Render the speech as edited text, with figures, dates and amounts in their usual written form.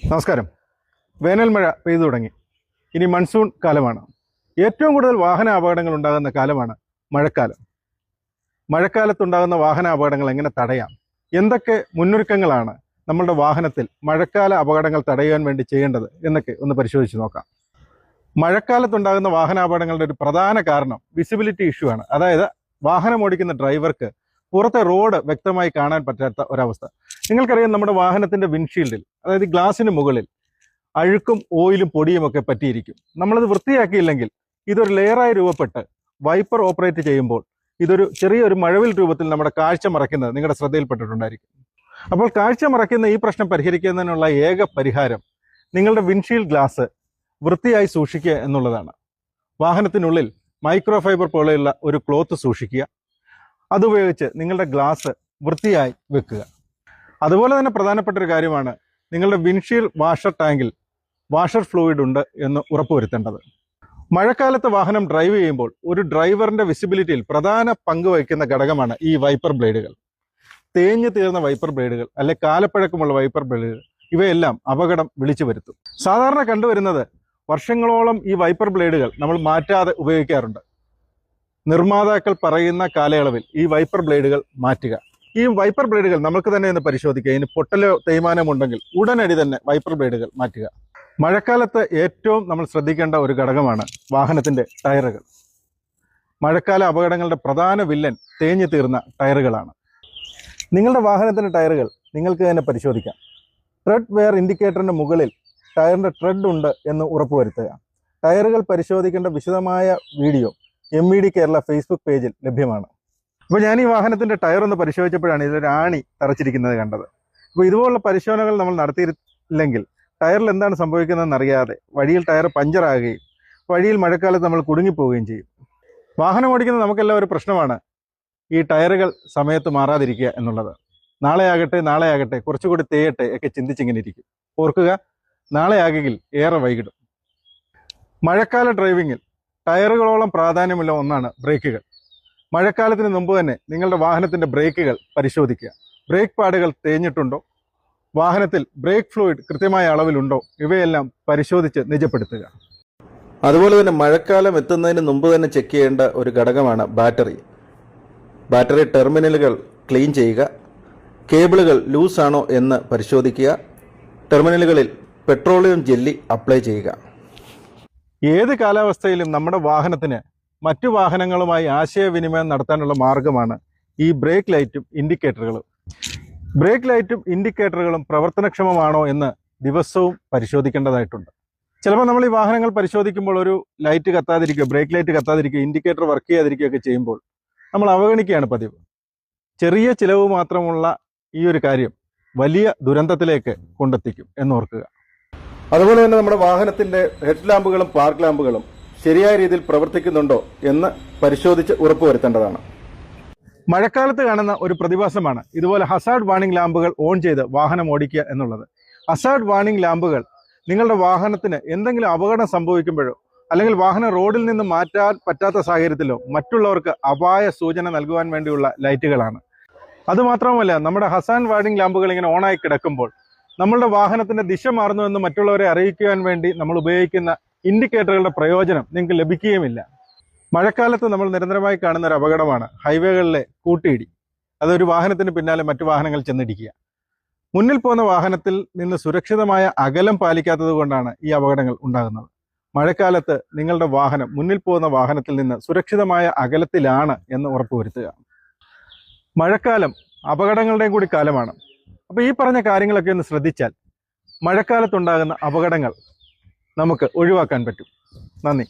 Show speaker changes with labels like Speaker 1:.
Speaker 1: നമസ്കാരം. വേനൽ മഴ പെയ്തു തുടങ്ങി. ഇനി മൺസൂൺ കാലമാണ്. ഏറ്റവും കൂടുതൽ വാഹന അപകടങ്ങൾ ഉണ്ടാകുന്ന കാലമാണ് മഴക്കാലം. മഴക്കാലത്തുണ്ടാകുന്ന വാഹന അപകടങ്ങൾ എങ്ങനെ തടയാം? എന്തൊക്കെ മുന്നൊരുക്കങ്ങളാണ് നമ്മളുടെ വാഹനത്തിൽ മഴക്കാല അപകടങ്ങൾ തടയാൻ വേണ്ടി ചെയ്യേണ്ടത് എന്നൊക്കെ ഒന്ന് പരിശോധിച്ച് നോക്കാം. മഴക്കാലത്തുണ്ടാകുന്ന വാഹനാപകടങ്ങളുടെ ഒരു പ്രധാന കാരണം വിസിബിലിറ്റി ഇഷ്യൂ ആണ്. അതായത് വാഹനം ഓടിക്കുന്ന ഡ്രൈവർക്ക് പുറത്തെ റോഡ് വ്യക്തമായി കാണാൻ പറ്റാത്ത ഒരവസ്ഥ. നിങ്ങൾക്കറിയാം, നമ്മുടെ വാഹനത്തിന്റെ വിൻഷീൽഡിൽ, അതായത് ഗ്ലാസിന് മുകളിൽ അഴുക്കും ഓയിലും പൊടിയും ഒക്കെ പറ്റിയിരിക്കും. നമ്മളത് വൃത്തിയാക്കിയില്ലെങ്കിൽ ഇതൊരു ലെയറായി രൂപപ്പെട്ട് വൈപ്പർ ഓപ്പറേറ്റ് ചെയ്യുമ്പോൾ ഇതൊരു ചെറിയൊരു മഴവിൽ രൂപത്തിൽ നമ്മുടെ കാഴ്ച മറയ്ക്കുന്നത് നിങ്ങളുടെ ശ്രദ്ധയിൽപ്പെട്ടിട്ടുണ്ടായിരിക്കും. അപ്പോൾ കാഴ്ച മറയ്ക്കുന്ന ഈ പ്രശ്നം പരിഹരിക്കുന്നതിനുള്ള ഏക പരിഹാരം നിങ്ങളുടെ വിൻഷീൽഡ് ഗ്ലാസ് വൃത്തിയായി സൂക്ഷിക്കുക എന്നുള്ളതാണ്. വാഹനത്തിനുള്ളിൽ മൈക്രോ ഫൈബർ പോലെയുള്ള ഒരു ക്ലോത്ത് സൂക്ഷിക്കുക. അതുപയോഗിച്ച് നിങ്ങളുടെ ഗ്ലാസ് വൃത്തിയായി വെക്കുക. അതുപോലെ തന്നെ പ്രധാനപ്പെട്ട ഒരു കാര്യമാണ് നിങ്ങളുടെ വിൻഷീൽഡ് വാഷർ ടാങ്കിൽ വാഷർ ഫ്ലൂയിഡ് ഉണ്ട് എന്ന് ഉറപ്പുവരുത്തേണ്ടത്. മഴക്കാലത്ത് വാഹനം ഡ്രൈവ് ചെയ്യുമ്പോൾ ഒരു ഡ്രൈവറിന്റെ വിസിബിലിറ്റിയിൽ പ്രധാന പങ്ക് വഹിക്കുന്ന ഘടകമാണ് ഈ വൈപ്പർ ബ്ലേഡുകൾ. തേഞ്ഞു തീർന്ന വൈപ്പർ ബ്ലേഡുകൾ, അല്ലെ കാലപ്പഴക്കമുള്ള വൈപ്പർ ബ്ലേഡുകൾ, ഇവയെല്ലാം അപകടം വിളിച്ചു വരുത്തും. സാധാരണ കണ്ടുവരുന്നത് വർഷങ്ങളോളം ഈ വൈപ്പർ ബ്ലേഡുകൾ നമ്മൾ മാറ്റാതെ ഉപയോഗിക്കാറുണ്ട്. നിർമ്മാതാക്കൾ പറയുന്ന കാലയളവിൽ ഈ വൈപ്പർ ബ്ലേഡുകൾ മാറ്റുക. ഈ വൈപ്പർ ബ്ലേഡുകൾ നമുക്ക് തന്നെ ഒന്ന് പരിശോധിക്കുക. ഇനി പൊട്ടലോ തേയ്മാനമോ ഉണ്ടെങ്കിൽ ഉടനടി തന്നെ വൈപ്പർ ബ്ലേഡുകൾ മാറ്റുക. മഴക്കാലത്ത് ഏറ്റവും നമ്മൾ ശ്രദ്ധിക്കേണ്ട ഒരു ഘടകമാണ് വാഹനത്തിന്റെ ടയറുകൾ. മഴക്കാല അപകടങ്ങളുടെ പ്രധാന വില്ലൻ തേഞ്ഞു തീർന്ന ടയറുകളാണ്. നിങ്ങളുടെ വാഹനത്തിന്റെ ടയറുകൾ നിങ്ങൾക്ക് തന്നെ പരിശോധിക്കാം. ട്രെഡ് വെയർ ഇൻഡിക്കേറ്ററിന്റെ മുകളിൽ ടയറിന്റെ ട്രെഡ് ഉണ്ട് എന്ന് ഉറപ്പുവരുത്തുക. ടയറുകൾ പരിശോധിക്കേണ്ട വിശദമായ വീഡിയോ MED കേരള ഫേസ്ബുക്ക് പേജിൽ ലഭ്യമാണ്. അപ്പോൾ ഞാൻ ഈ വാഹനത്തിന്റെ ടയർ ഒന്ന് പരിശോധിച്ചപ്പോഴാണ് ഇതിലൊരു ആണി തറച്ചിരിക്കുന്നത് കണ്ടത്. അപ്പോൾ ഇതുപോലുള്ള പരിശോധനകൾ നമ്മൾ നടത്തിയില്ലെങ്കിൽ ടയറിൽ എന്താണ് സംഭവിക്കുന്നതെന്ന് അറിയാതെ വഴിയിൽ ടയർ പഞ്ചറാകുകയും വഴിയിൽ മഴക്കാലത്ത് നമ്മൾ കുടുങ്ങിപ്പോവുകയും ചെയ്യും. വാഹനം ഓടിക്കുന്ന നമുക്കെല്ലാം ഒരു പ്രശ്നമാണ് ഈ ടയറുകൾ സമയത്ത് മാറാതിരിക്കുക എന്നുള്ളത്. നാളെ ആകട്ടെ കുറച്ചുകൂടി തേയട്ടെ ഒക്കെ ചിന്തിച്ചിങ്ങനെ ഇരിക്കും. ഓർക്കുക, നാളെ ആകെങ്കിൽ ഏറെ വൈകിടും. മഴക്കാല ഡ്രൈവിങ്ങിൽ ടയറുകളോളം പ്രാധാന്യമുള്ള ഒന്നാണ് ബ്രേക്കുകൾ. മഴക്കാലത്തിന് മുമ്പ് തന്നെ നിങ്ങളുടെ വാഹനത്തിന്റെ ബ്രേക്കുകൾ പരിശോധിക്കുക. ബ്രേക്ക് പാഡുകൾ തേഞ്ഞിട്ടുണ്ടോ, വാഹനത്തിൽ ബ്രേക്ക് ഫ്ലൂയിഡ് കൃത്യമായ അളവിലുണ്ടോ, ഇവയെല്ലാം പരിശോധിച്ച് നിജപ്പെടുത്തുക. അതുപോലെ തന്നെ മഴക്കാലം എത്തുന്നതിന് മുമ്പ് തന്നെ ചെക്ക് ചെയ്യേണ്ട ഒരു ഘടകമാണ് ബാറ്ററി ടെർമിനലുകൾ ക്ലീൻ ചെയ്യുക. കേബിളുകൾ ലൂസ് ആണോ എന്ന് പരിശോധിക്കുക. ടെർമിനലുകളിൽ പെട്രോളിയം ജെല്ലി അപ്ലൈ ചെയ്യുക. ഏത് കാലാവസ്ഥയിലും നമ്മുടെ വാഹനത്തിന് മറ്റു വാഹനങ്ങളുമായി ആശയവിനിമയം നടത്താനുള്ള മാർഗമാണ് ഈ ബ്രേക്ക് ലൈറ്റും ഇൻഡിക്കേറ്ററുകളും. ബ്രേക്ക് ലൈറ്റും ഇൻഡിക്കേറ്ററുകളും പ്രവർത്തനക്ഷമമാണോ എന്ന് ദിവസവും പരിശോധിക്കേണ്ടതായിട്ടുണ്ട്. ചിലപ്പോൾ നമ്മൾ ഈ വാഹനങ്ങൾ പരിശോധിക്കുമ്പോൾ ഒരു ലൈറ്റ് കത്താതിരിക്കുക, ബ്രേക്ക് ലൈറ്റ് കത്താതിരിക്കുക, ഇൻഡിക്കേറ്റർ വർക്ക് ചെയ്യാതിരിക്കുകയൊക്കെ ചെയ്യുമ്പോൾ നമ്മൾ അവഗണിക്കുകയാണ് പതിവ്. ചെറിയ ചിലവ് മാത്രമുള്ള ഈ ഒരു കാര്യം വലിയ ദുരന്തത്തിലേക്ക് കൊണ്ടെത്തിക്കും എന്നോർക്കുക. അതുപോലെ തന്നെ നമ്മുടെ വാഹനത്തിന്റെ ഹെഡ് ലാമ്പുകളും പാർക്ക് ലാമ്പുകളും ശരിയായ രീതിയിൽ പ്രവർത്തിക്കുന്നുണ്ടോ എന്ന് പരിശോധിച്ച് ഉറപ്പുവരുത്തേണ്ടതാണ്. മഴക്കാലത്ത് കാണുന്ന ഒരു പ്രതിഭാസമാണ് ഇതുപോലെ ഹസാർഡ് വാർണിംഗ് ലാമ്പുകൾ ഓൺ ചെയ്ത് വാഹനം ഓടിക്കുക എന്നുള്ളത്. ഹസാർഡ് വാർണിംഗ് ലാമ്പുകൾ നിങ്ങളുടെ വാഹനത്തിന് എന്തെങ്കിലും അപകടം സംഭവിക്കുമ്പോഴോ അല്ലെങ്കിൽ വാഹനം റോഡിൽ നിന്ന് മാറ്റാൻ പറ്റാത്ത സാഹചര്യത്തിലോ മറ്റുള്ളവർക്ക് അപായ സൂചന നൽകുവാൻ വേണ്ടിയുള്ള ലൈറ്റുകളാണ്. അതുമാത്രമല്ല, നമ്മുടെ ഹസാർഡ് വാർണിംഗ് ലാമ്പുകൾ ഇങ്ങനെ ഓണായി കിടക്കുമ്പോൾ നമ്മളുടെ വാഹനത്തിന്റെ ദിശ മാറുന്നുവെന്ന് മറ്റുള്ളവരെ അറിയിക്കുവാൻ വേണ്ടി നമ്മൾ ഉപയോഗിക്കുന്ന ഇൻഡിക്കേറ്ററുകളുടെ പ്രയോജനം നിങ്ങൾക്ക് ലഭിക്കുകയുമില്ല. മഴക്കാലത്ത് നമ്മൾ നിരന്തരമായി കാണുന്ന ഒരു അപകടമാണ് ഹൈവേകളിലെ കൂട്ടിയിടി. അതൊരു വാഹനത്തിന് പിന്നാലെ മറ്റു വാഹനങ്ങൾ ചെന്നിടിക്കുക. മുന്നിൽ പോകുന്ന വാഹനത്തിൽ നിന്ന് സുരക്ഷിതമായ അകലം പാലിക്കാത്തത് കൊണ്ടാണ് ഈ അപകടങ്ങൾ ഉണ്ടാകുന്നത്. മഴക്കാലത്ത് നിങ്ങളുടെ വാഹനം മുന്നിൽ പോകുന്ന വാഹനത്തിൽ നിന്ന് സുരക്ഷിതമായ അകലത്തിലാണ് എന്ന് ഉറപ്പുവരുത്തുക. മഴക്കാലം അപകടങ്ങളുടെയും കൂടി കാലമാണ്. അപ്പോൾ ഈ പറഞ്ഞ കാര്യങ്ങളൊക്കെ ഒന്ന് ശ്രദ്ധിച്ചാൽ മഴക്കാലത്തുണ്ടാകുന്ന അപകടങ്ങൾ നമുക്ക് ഒഴിവാക്കാൻ പറ്റും. നന്ദി.